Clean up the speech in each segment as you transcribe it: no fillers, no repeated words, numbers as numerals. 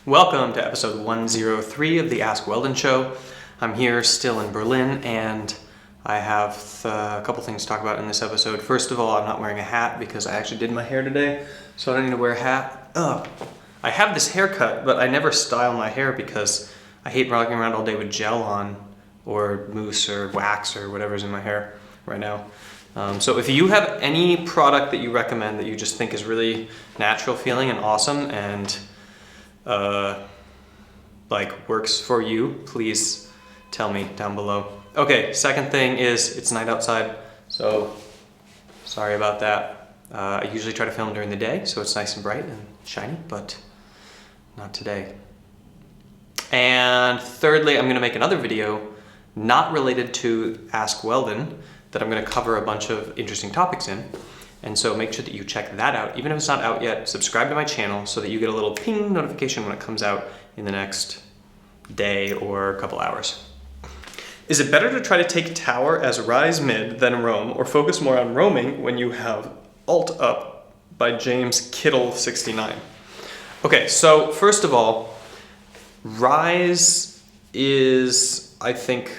Welcome to episode 103 of the AskWeldon show. I'm here still in Berlin and I have a couple things to talk about in this episode. First of all, I'm not wearing a hat because I actually did my hair today, so I don't need to wear a hat. I have this haircut, but I never style my hair because I hate walking around all day with gel on or mousse or wax or whatever's in my hair right now. So if you have any product that you recommend that you just think is really natural feeling and awesome and works for you, please tell me down below. Okay, second thing is it's night outside, so sorry about that. I usually try to film during the day, so it's nice and bright and shiny, but not today. And thirdly, I'm gonna make another video not related to Ask Weldon that I'm gonna cover a bunch of interesting topics in. And so make sure that you check that out. Even if it's not out yet, subscribe to my channel so that you get a little ping notification when it comes out in the next day or a couple hours. Is it better to try to take tower as Ryze mid than roam, or focus more on roaming when you have ult up by James Kittle 69? Okay, so first of all, Ryze is, I think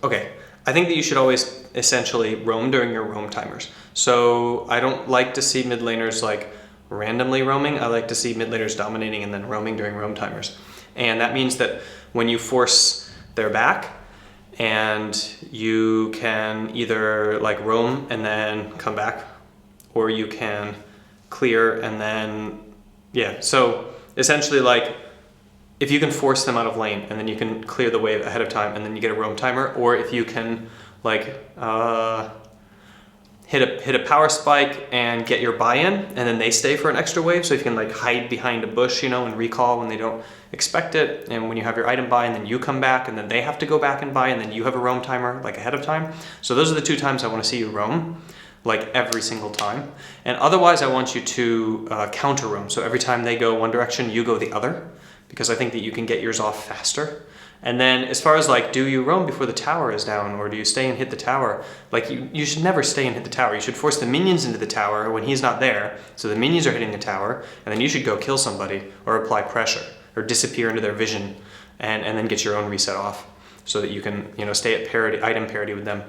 that you should always essentially roam during your roam timers. So I don't like to see mid laners like randomly roaming. I like to see mid laners dominating and then roaming during roam timers. And that means that when you force their back, and you can either like roam and then come back, or you can clear and then, so essentially like if you can force them out of lane and then you can clear the wave ahead of time and then you get a roam timer, or if you can like hit a power spike and get your buy-in and then they stay for an extra wave, so if you can like hide behind a bush, and recall when they don't expect it, and when you have your item buy and then you come back and then they have to go back and buy and then you have a roam timer like ahead of time. So those are the two times I want to see you roam, like every single time. And otherwise I want you to counter roam. So every time they go one direction, you go the other, because I think that you can get yours off faster. And then as far as like, do you roam before the tower is down, or do you stay and hit the tower? Like you should never stay and hit the tower. You should force the minions into the tower when he's not there, so the minions are hitting the tower, and then you should go kill somebody or apply pressure or disappear into their vision and then get your own reset off so that you can stay at parity, item parity with them.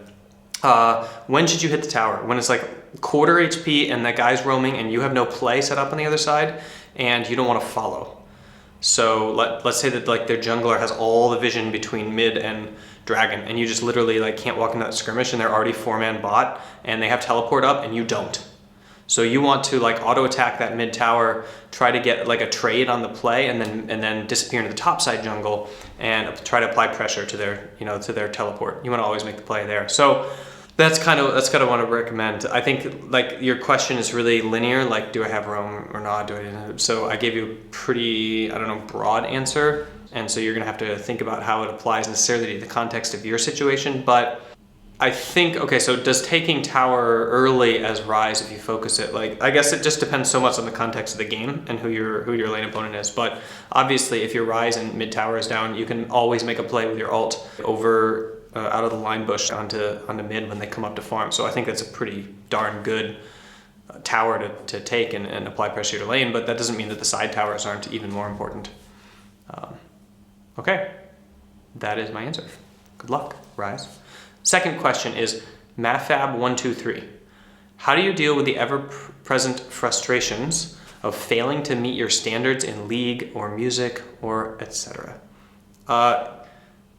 When should you hit the tower? When it's like quarter HP and that guy's roaming and you have no play set up on the other side and you don't want to follow. So let's say that like their jungler has all the vision between mid and dragon, and you just literally like can't walk into that skirmish and they're already 4-man bot and they have teleport up and you don't. So you want to like auto attack that mid tower, try to get like a trade on the play, and then disappear into the top side jungle and try to apply pressure to their to their teleport. You want to always make the play there. So that's kind of what I want to recommend. I think like your question is really linear, like do I have roam or not? So I gave you a pretty, broad answer. And so you're gonna have to think about how it applies necessarily to the context of your situation. But I think, okay, so does taking tower early as Ryze, if you focus it, like I guess it just depends so much on the context of the game and who your lane opponent is. But obviously if your Ryze and mid tower is down, you can always make a play with your ult over out of the line bush onto mid when they come up to farm. So I think that's a pretty darn good tower to take and apply pressure to lane, but that doesn't mean that the side towers aren't even more important. Okay, that is my answer. Good luck, Ryze. Second question is Mafab123. How do you deal with the ever-present frustrations of failing to meet your standards in league or music or etc.?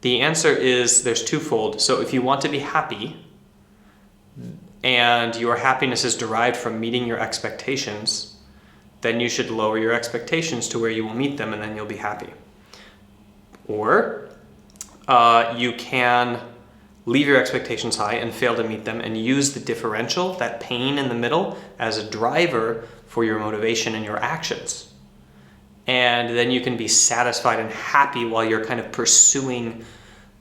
The answer is there's twofold. So if you want to be happy and your happiness is derived from meeting your expectations, then you should lower your expectations to where you will meet them and then you'll be happy. Or you can leave your expectations high and fail to meet them and use the differential, that pain in the middle, as a driver for your motivation and your actions. And then you can be satisfied and happy while you're kind of pursuing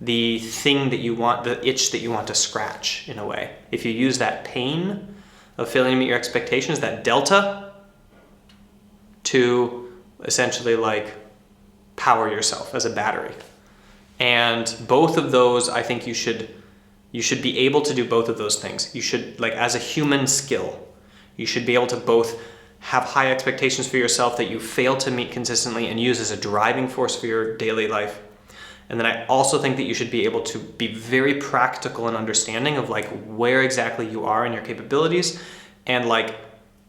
the thing that you want, the itch that you want to scratch in a way. If you use that pain of failing to meet your expectations, that delta, to essentially like power yourself as a battery. And both of those, I think you should be able to do both of those things. You should, like as a human skill, you should be able to both have high expectations for yourself that you fail to meet consistently and use as a driving force for your daily life. And then I also think that you should be able to be very practical and understanding of like where exactly you are in your capabilities, and like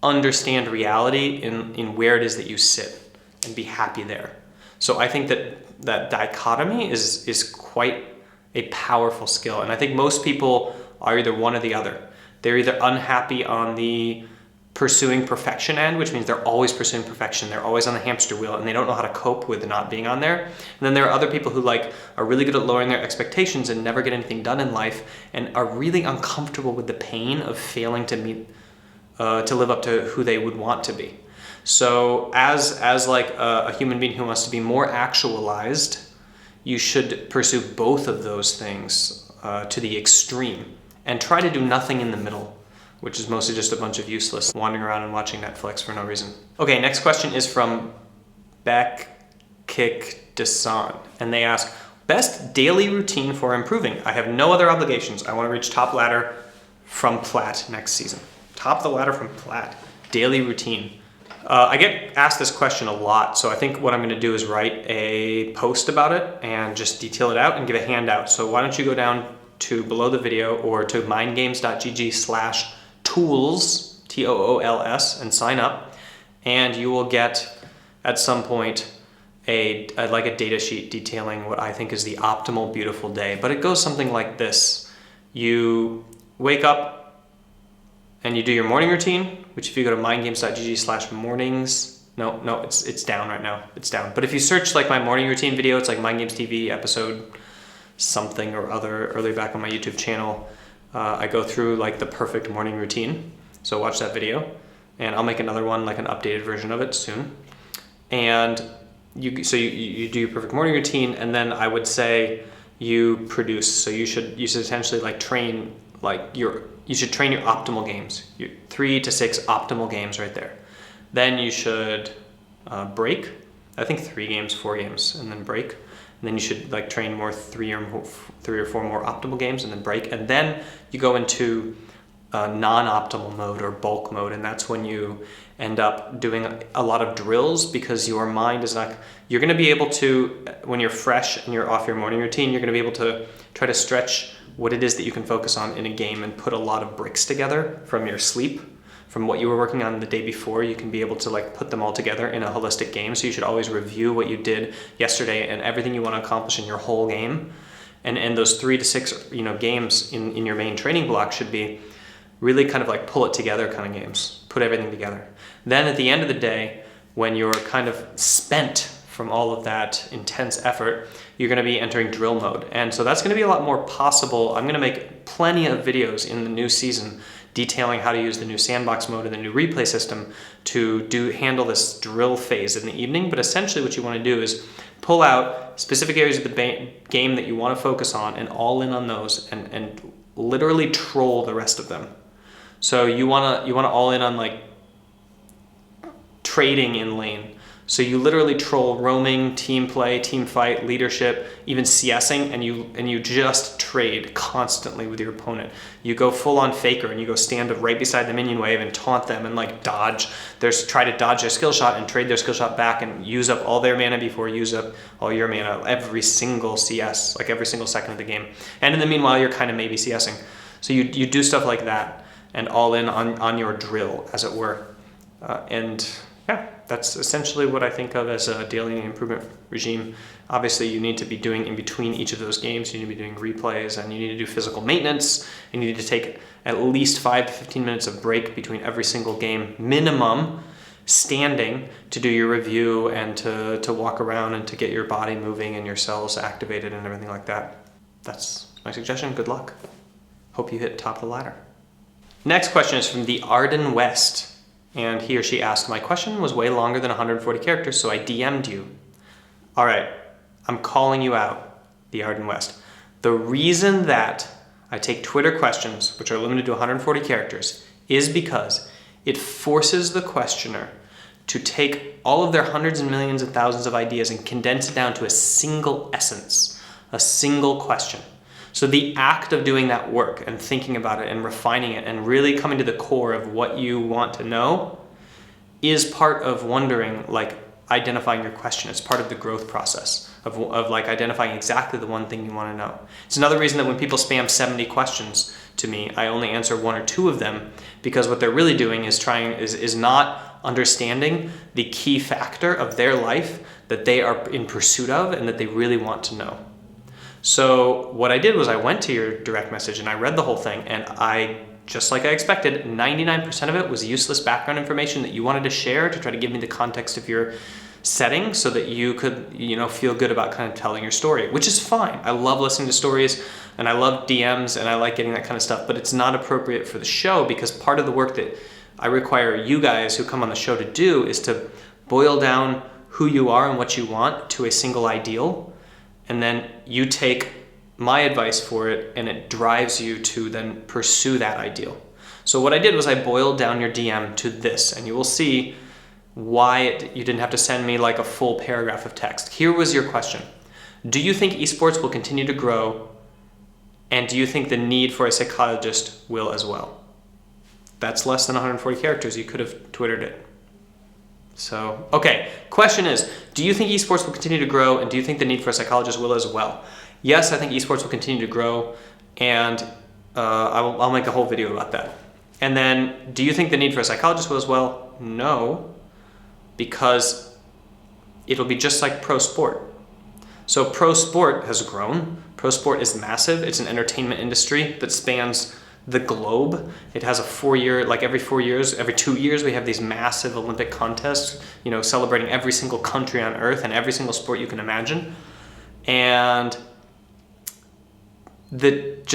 understand reality in where it is that you sit and be happy there. So I think that dichotomy is quite a powerful skill. And I think most people are either one or the other. They're either unhappy on the pursuing perfection end, which means they're always pursuing perfection. They're always on the hamster wheel and they don't know how to cope with not being on there. And then there are other people who like are really good at lowering their expectations and never get anything done in life and are really uncomfortable with the pain of failing to meet, to live up to who they would want to be. So as like a human being who wants to be more actualized, you should pursue both of those things to the extreme and try to do nothing in the middle, which is mostly just a bunch of useless wandering around and watching Netflix for no reason. Okay, next question is from Beck Kick Desan, and they ask, best daily routine for improving. I have no other obligations. I want to reach top ladder from plat next season. Top the ladder from plat. Daily routine. I get asked this question a lot, so I think what I'm going to do is write a post about it and just detail it out and give a handout. So why don't you go down to below the video or to mindgames.gg/tools, TOOLS, and sign up, and you will get at some point a data sheet detailing what I think is the optimal beautiful day. But it goes something like this. You wake up and you do your morning routine, which if you go to mindgames.gg/mornings, no, it's down right now. It's down. But if you search like my morning routine video, it's like Mind Games TV episode something or other early back on my YouTube channel. I go through like the perfect morning routine. So watch that video, and I'll make another one, like an updated version of it soon. And you do your perfect morning routine, and then I would say you produce. So you should essentially like train you should train your optimal games, your 3 to 6 optimal games right there. Then you should break. I think 3 games, 4 games, and then break. And then you should like train more 3 or 4 more optimal games and then break. And then you go into non-optimal mode or bulk mode, and that's when you end up doing a lot of drills, because your mind is not, you're going to be able to, when you're fresh and you're off your morning routine, you're going to be able to try to stretch what it is that you can focus on in a game and put a lot of bricks together from your sleep, from what you were working on the day before. You can be able to like put them all together in a holistic game. So you should always review what you did yesterday and everything you want to accomplish in your whole game. And those 3 to 6 games in your main training block should be really kind of like pull it together kind of games, put everything together. Then at the end of the day, when you're kind of spent from all of that intense effort, you're going to be entering drill mode. And so that's going to be a lot more possible. I'm going to make plenty of videos in the new season detailing how to use the new sandbox mode and the new replay system to handle this drill phase in the evening. But essentially what you want to do is pull out specific areas of the game that you want to focus on and all in on those, and literally troll the rest of them. So you want to all in on like trading in lane. So you literally troll roaming, team play, team fight, leadership, even CSing, and you just trade constantly with your opponent. You go full on faker and you go stand right beside the minion wave and taunt them and like try to dodge their skill shot and trade their skill shot back and use up all their mana before you use up all your mana every single CS, like every single second of the game. And in the meanwhile, you're kind of maybe CSing. So you do stuff like that and all in on your drill, as it were. Yeah, that's essentially what I think of as a daily improvement regime. Obviously, you need to be doing in between each of those games, you need to be doing replays, and you need to do physical maintenance. You need to take at least 5 to 15 minutes of break between every single game, minimum, standing, to do your review and to walk around and to get your body moving and your cells activated and everything like that. That's my suggestion. Good luck. Hope you hit top of the ladder. Next question is from the Arden West. And he or she asked, my question was way longer than 140 characters, so I DM'd you. All right, I'm calling you out, the Arden West. The reason that I take Twitter questions, which are limited to 140 characters, is because it forces the questioner to take all of their hundreds and millions and thousands of ideas and condense it down to a single essence, a single question. So the act of doing that work and thinking about it and refining it and really coming to the core of what you want to know is part of wondering, like identifying your question. It's part of the growth process of like identifying exactly the one thing you want to know. It's another reason that when people spam 70 questions to me, I only answer 1 or 2 of them, because what they're really doing is not understanding the key factor of their life that they are in pursuit of and that they really want to know. So what I did was I went to your direct message and I read the whole thing, and just like I expected, 99% of it was useless background information that you wanted to share to try to give me the context of your setting so that you could, feel good about kind of telling your story, which is fine. I love listening to stories and I love DMs and I like getting that kind of stuff, but it's not appropriate for the show, because part of the work that I require you guys who come on the show to do is to boil down who you are and what you want to a single ideal, and then you take my advice for it and it drives you to then pursue that ideal. So what I did was I boiled down your DM to this, and you will see why you didn't have to send me like a full paragraph of text. Here was your question. Do you think esports will continue to grow? And do you think the need for a psychologist will as well? That's less than 140 characters. You could have Twittered it. So, okay. Question is, do you think esports will continue to grow, and do you think the need for a psychologist will as well? Yes, I think esports will continue to grow, and I'll make a whole video about that. And then, do you think the need for a psychologist will as well? No, because it'll be just like pro sport. So pro sport has grown. Pro sport is massive. It's an entertainment industry that spans the globe. It has a 4-year, like every 4 years, every 2 years, we have these massive Olympic contests, celebrating every single country on earth and every single sport you can imagine. And it's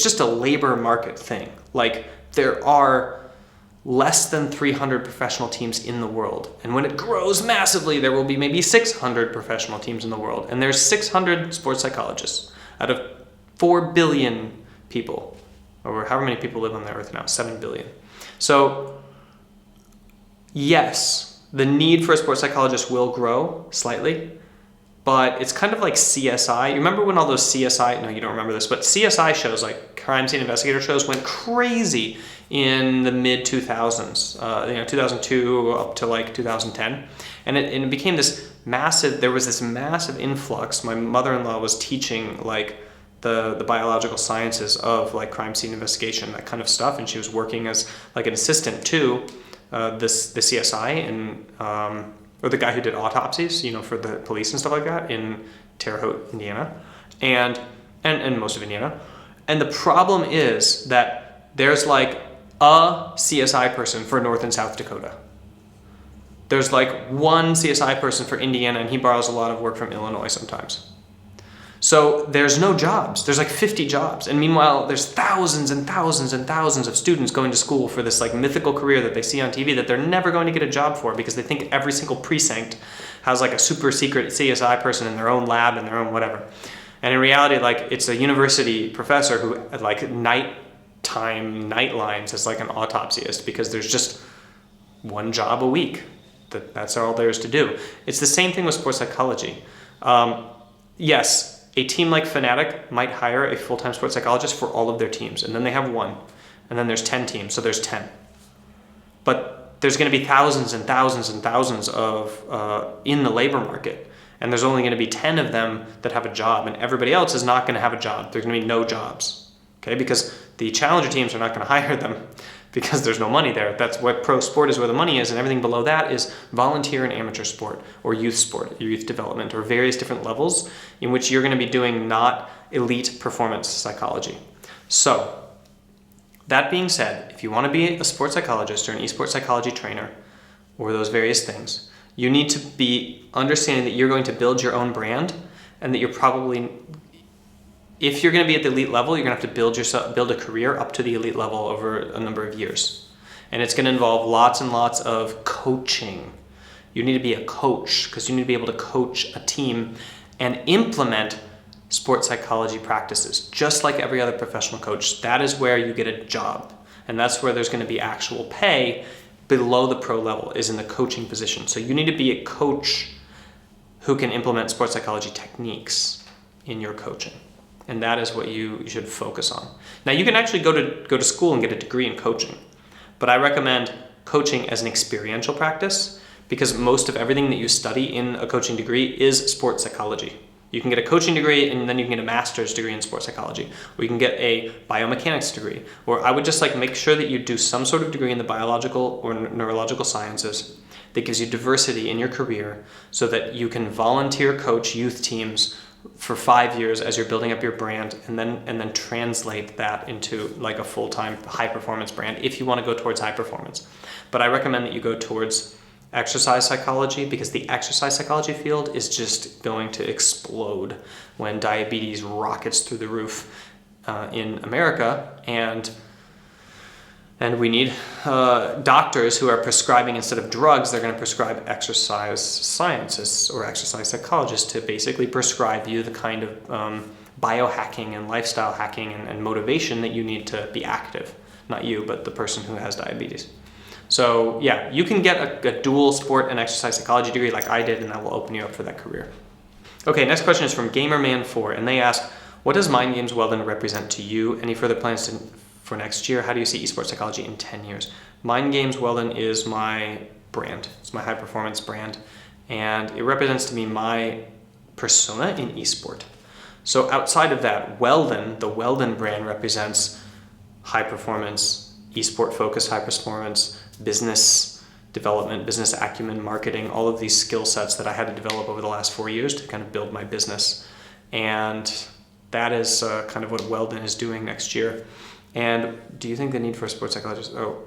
just a labor market thing. Like, there are less than 300 professional teams in the world. And when it grows massively, there will be maybe 600 professional teams in the world. And there's 600 sports psychologists out of 4 billion people, or however many people live on the earth now, 7 billion. So yes, the need for a sports psychologist will grow slightly, but it's kind of like CSI. You remember when all those CSI, no, you don't remember this, but CSI shows, like crime scene investigator shows, went crazy in the mid 2000s, 2002 up to like 2010. And it became this massive, there was this massive influx. My mother-in-law was teaching like the biological sciences of like crime scene investigation, that kind of stuff. And she was working as like an assistant to the CSI and, or the guy who did autopsies, for the police and stuff like that in Terre Haute, Indiana, and most of Indiana. And the problem is that there's like a CSI person for North and South Dakota. There's like one CSI person for Indiana, and he borrows a lot of work from Illinois sometimes. So there's no jobs. There's like 50 jobs. And meanwhile, there's thousands and thousands and thousands of students going to school for this like mythical career that they see on TV that they're never going to get a job for, because they think every single precinct has like a super secret CSI person in their own lab and their own whatever. And in reality, like, it's a university professor who like nighttime nightlines as like an autopsyist, because there's just one job a week. That's all there is to do. It's the same thing with sports psychology. Yes, a team like Fnatic might hire a full-time sports psychologist for all of their teams, and then they have one, and then there's 10 teams, so there's 10. But there's going to be thousands and thousands and thousands of in the labor market, and there's only going to be 10 of them that have a job, and everybody else is not going to have a job. There's going to be no jobs, okay? Because the challenger teams are not going to hire them because there's no money there. That's what pro sport is, where the money is, and everything below that is volunteer and amateur sport, or youth development, or various different levels in which you're going to be doing not elite performance psychology. So, that being said, if you want to be a sports psychologist or an esports psychology trainer, or those various things, you need to be understanding that you're going to build your own brand, and that you're probably, if you're going to be at the elite level, you're going to have to build a career up to the elite level over a number of years. And it's going to involve lots and lots of coaching. You need to be a coach, because you need to be able to coach a team and implement sports psychology practices, just like every other professional coach. That is where you get a job. And that's where there's going to be actual pay below the pro level, is in the coaching position. So you need to be a coach who can implement sports psychology techniques in your coaching. And that is what you should focus on. Now, you can actually go to school and get a degree in coaching, but I recommend coaching as an experiential practice, because most of everything that you study in a coaching degree is sports psychology. You can get a coaching degree and then you can get a master's degree in sports psychology, or you can get a biomechanics degree, or I would just like make sure that you do some sort of degree in the biological or neurological sciences that gives you diversity in your career so that you can volunteer coach youth teams for 5 years as you're building up your brand, and then translate that into like a full-time high performance brand if you want to go towards high performance. But I recommend that you go towards exercise psychology, because the exercise psychology field is just going to explode when diabetes rockets through the roof in America, and we need doctors who are prescribing, instead of drugs, they're going to prescribe exercise scientists or exercise psychologists to basically prescribe you the kind of biohacking and lifestyle hacking and motivation that you need to be active. Not you, but the person who has diabetes. So yeah, you can get a dual sport and exercise psychology degree like I did, and that will open you up for that career. Okay, next question is from Gamerman4, and they ask, what does Mind Games Weldon represent to you? Any further plans for next year? How do you see esports psychology in 10 years? Mind Games Weldon is my brand. It's my high performance brand, and it represents to me my persona in esport. So outside of that, Weldon, the Weldon brand, represents high performance, esport focused high performance, business development, business acumen, marketing, all of these skill sets that I had to develop over the last 4 years to kind of build my business. And that is kind of what Weldon is doing next year. And do you think the need for a sports psychologist? Oh,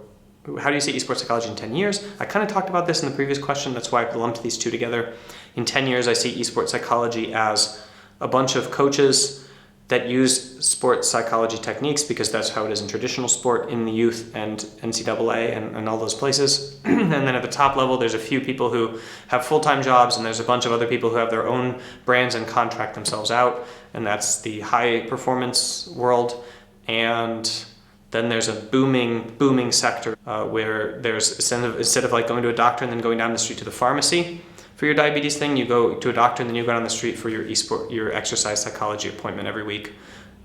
how do you see esports psychology in 10 years? I kind of talked about this in the previous question. That's why I've lumped these two together. In 10 years, I see esports psychology as a bunch of coaches that use sports psychology techniques, because that's how it is in traditional sport, in the youth and NCAA and all those places. And then at the top level, there's a few people who have full-time jobs, and there's a bunch of other people who have their own brands and contract themselves out, and that's the high performance world. And then there's a booming sector where there's, instead of like going to a doctor and then going down the street to the pharmacy for your diabetes thing, you go to a doctor and then you go down the street for your exercise psychology appointment every week,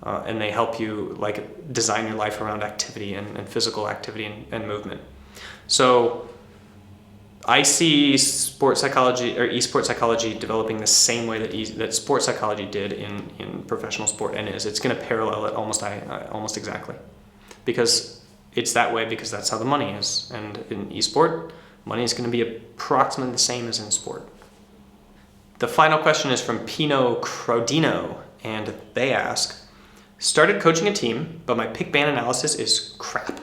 and they help you like design your life around activity and physical activity and movement. So I see sports psychology or esports psychology developing the same way that sports psychology did in professional sport, and it's going to parallel it almost exactly, because it's that way, because that's how the money is. And in esport, money is going to be approximately the same as in sport. The final question is from Pino Crodino, and they ask, started coaching a team, but my pick ban analysis is crap,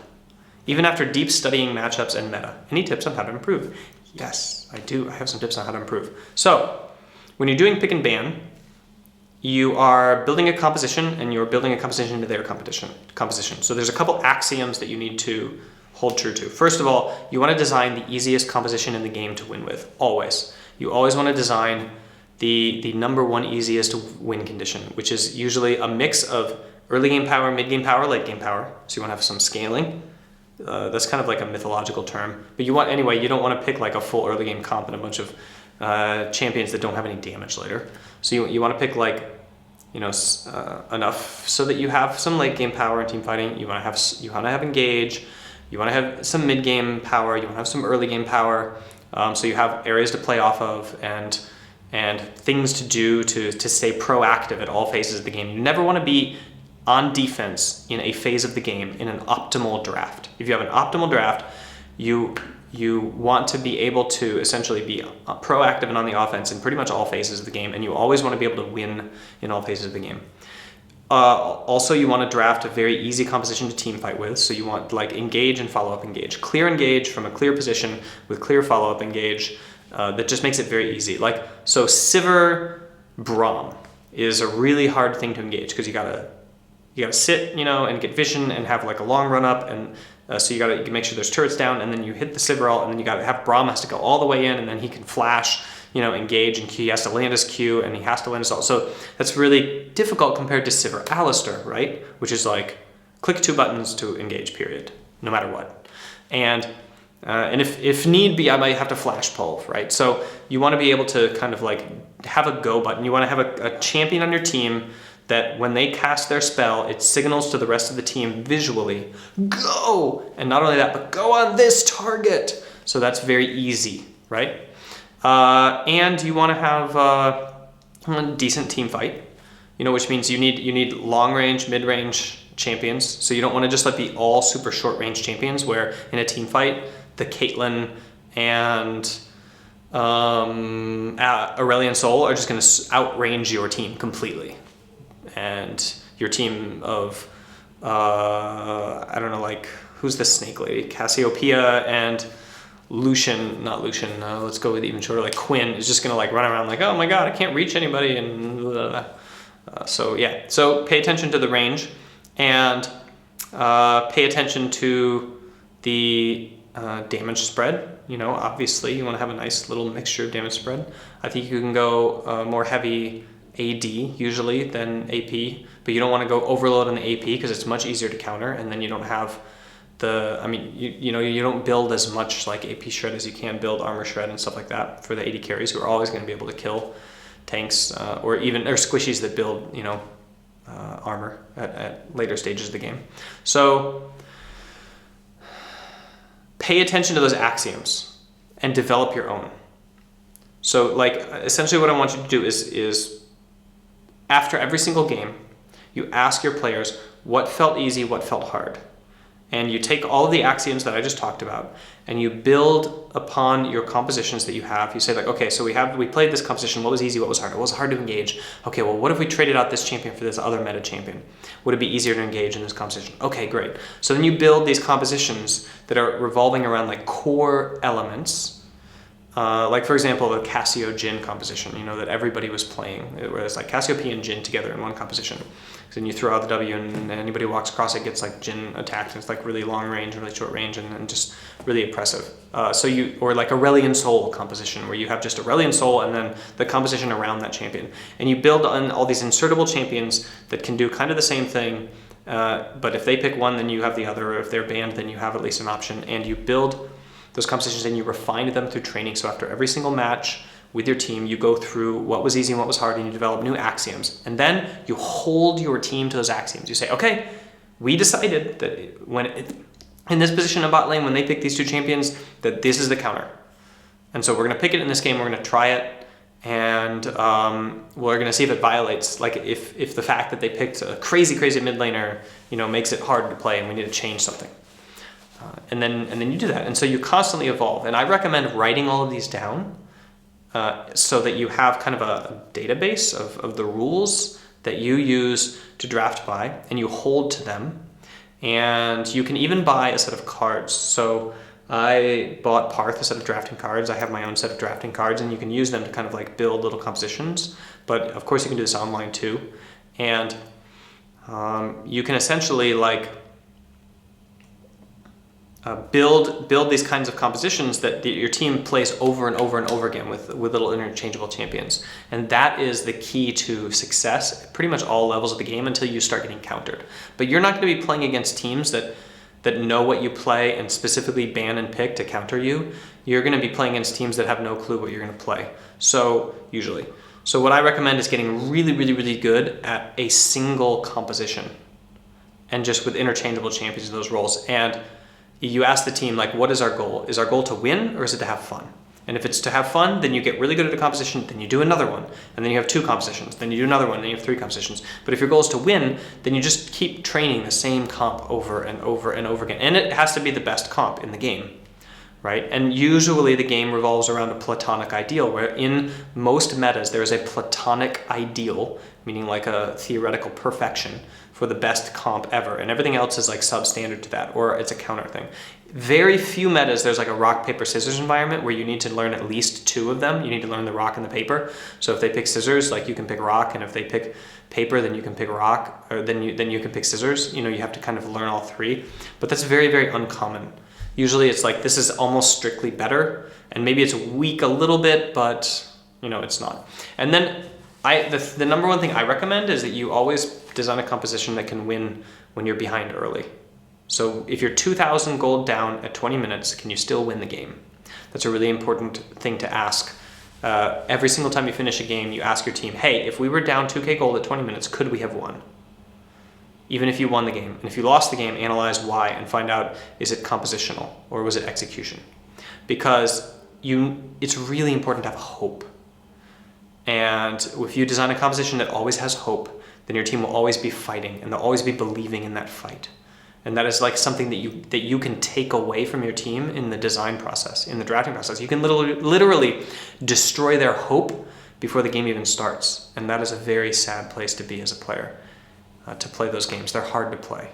even after deep studying matchups and meta. Any tips on how to improve? Yes, I do. I have some tips on how to improve. So when you're doing pick and ban, you are building a composition, and you're building a composition into their composition. So there's a couple axioms that you need to hold true to. First of all, you want to design the easiest composition in the game to win with, always. You always want to design the number one easiest to win condition, which is usually a mix of early game power, mid game power, late game power. So you want to have some scaling. That's kind of like a mythological term. But you don't want to pick like a full early game comp and a bunch of champions that don't have any damage later. So you want to pick like, enough so that you have some late game power in team fighting. You want to have engage. You want to have some mid game power. You want to have some early game power. So you have areas to play off of and things to do to stay proactive at all phases of the game. You never want to be on defense in a phase of the game in an optimal draft. If you have an optimal draft, you want to be able to essentially be proactive and on the offense in pretty much all phases of the game, and you always want to be able to win in all phases of the game. Also, you want to draft a very easy composition to team fight with, so you want like engage and follow-up engage. Clear engage from a clear position with clear follow-up engage. That just makes it very easy. So Sivir Braum is a really hard thing to engage, because you gotta sit, and get vision and have like a long run up, and so you can make sure there's turrets down, and then you hit the Sivir ult, and then you gotta have Braum has to go all the way in, and then he can flash, engage and Q. He has to land his Q, and he has to land his ult. So that's really difficult compared to Sivir Alistair, right? Which is like click 2 buttons to engage, period, no matter what. And if need be, I might have to flash pull, right? So you want to be able to kind of like have a go button. You want to have a champion on your team that when they cast their spell, it signals to the rest of the team visually, go! And not only that, but go on this target. So that's very easy, right? And you want to have a decent team fight, which means you need long range, mid range champions. So you don't want to just be all super short range champions where in a team fight, the Caitlyn and Aurelion Sol are just going to outrange your team completely. And your team of, I don't know, who's the snake lady? Cassiopeia and let's go with even shorter, Quinn is just going to run around oh my god, I can't reach anybody, and so yeah. So pay attention to the range, and pay attention to the damage spread. Obviously you want to have a nice little mixture of damage spread. I think you can go more heavy AD usually than AP, but you don't want to go overload on the AP because it's much easier to counter, and then you don't have you don't build as much AP shred as you can build armor shred and stuff like that for the AD carries, who are always going to be able to kill tanks or squishies that build armor at later stages of the game. So pay attention to those axioms and develop your own. So essentially what I want you to do is after every single game, you ask your players what felt easy, what felt hard. And you take all of the axioms that I just talked about and you build upon your compositions that you have. You say okay, so we played this composition. What was easy? What was hard? What was hard to engage? Okay, well, what if we traded out this champion for this other meta champion? Would it be easier to engage in this composition? Okay, great. So then you build these compositions that are revolving around core elements. For example, the Cassio Jhin composition, that everybody was playing, where it's Cassiopeia and Jhin together in one composition. Then you throw out the W and anybody who walks across it gets Jhin attacked, and it's really long range and really short range and just really impressive. Or Aurelion Sol composition, where you have just Aurelion Sol and then the composition around that champion. And you build on all these insertable champions that can do kind of the same thing, but if they pick one, then you have the other, or if they're banned, then you have at least an option. And you build those compositions and you refine them through training. So after every single match with your team, you go through what was easy and what was hard, and you develop new axioms. And then you hold your team to those axioms. You say, okay, we decided that in this position in bot lane, when they pick these two champions, that this is the counter. And so we're going to pick it in this game, we're going to try it, and we're going to see if it violates, if the fact that they picked a crazy mid laner, makes it hard to play and we need to change something. And then you do that. And so you constantly evolve. And I recommend writing all of these down so that you have kind of a database of the rules that you use to draft by, and you hold to them. And you can even buy a set of cards. So I bought Parth a set of drafting cards. I have my own set of drafting cards, and you can use them to kind of build little compositions. But of course you can do this online too. And you can essentially build these kinds of compositions that your team plays over and over and over again with little interchangeable champions. And that is the key to success at pretty much all levels of the game until you start getting countered. But you're not going to be playing against teams that know what you play and specifically ban and pick to counter you. You're going to be playing against teams that have no clue what you're going to play. So usually. So what I recommend is getting really, really, really good at a single composition and just with interchangeable champions in those roles. And you ask the team, what is our goal? Is our goal to win, or is it to have fun? And if it's to have fun, then you get really good at a composition, then you do another one, and then you have 2 compositions, then you do another one, then you have 3 compositions. But if your goal is to win, then you just keep training the same comp over and over and over again. And it has to be the best comp in the game, right? And usually the game revolves around a platonic ideal, where in most metas there is a platonic ideal, meaning a theoretical perfection, for the best comp ever, and everything else is substandard to that, or it's a counter thing. Very few metas there's a rock, paper, scissors environment where you need to learn at least 2 of them. You need to learn the rock and the paper. So if they pick scissors, you can pick rock, and if they pick paper, then you can pick rock, or then you can pick scissors. You have to kind of learn all 3, but that's very, very uncommon. Usually it's this is almost strictly better, and maybe it's weak a little bit, but it's not. And then the number one thing I recommend is that you always design a composition that can win when you're behind early. So if you're 2,000 gold down at 20 minutes, can you still win the game? That's a really important thing to ask Every single time you finish a game, you ask your team, hey, if we were down 2K gold at 20 minutes, could we have won? Even if you won the game. And if you lost the game, analyze why and find out, is it compositional or was it execution? Because it's really important to have hope. And if you design a composition that always has hope, then your team will always be fighting and they'll always be believing in that fight. And that is like something that you can take away from your team in the design process, in the drafting process. You can literally destroy their hope before the game even starts. And that is a very sad place to be as a player, to play those games. They're hard to play.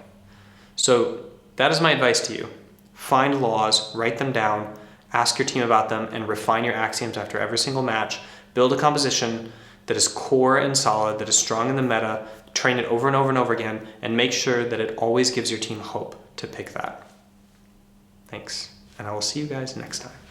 So that is my advice to you. Find laws, write them down, ask your team about them, and refine your axioms after every single match. Build a composition that is core and solid, that is strong in the meta, train it over and over and over again, and make sure that it always gives your team hope to pick that. Thanks, and I will see you guys next time.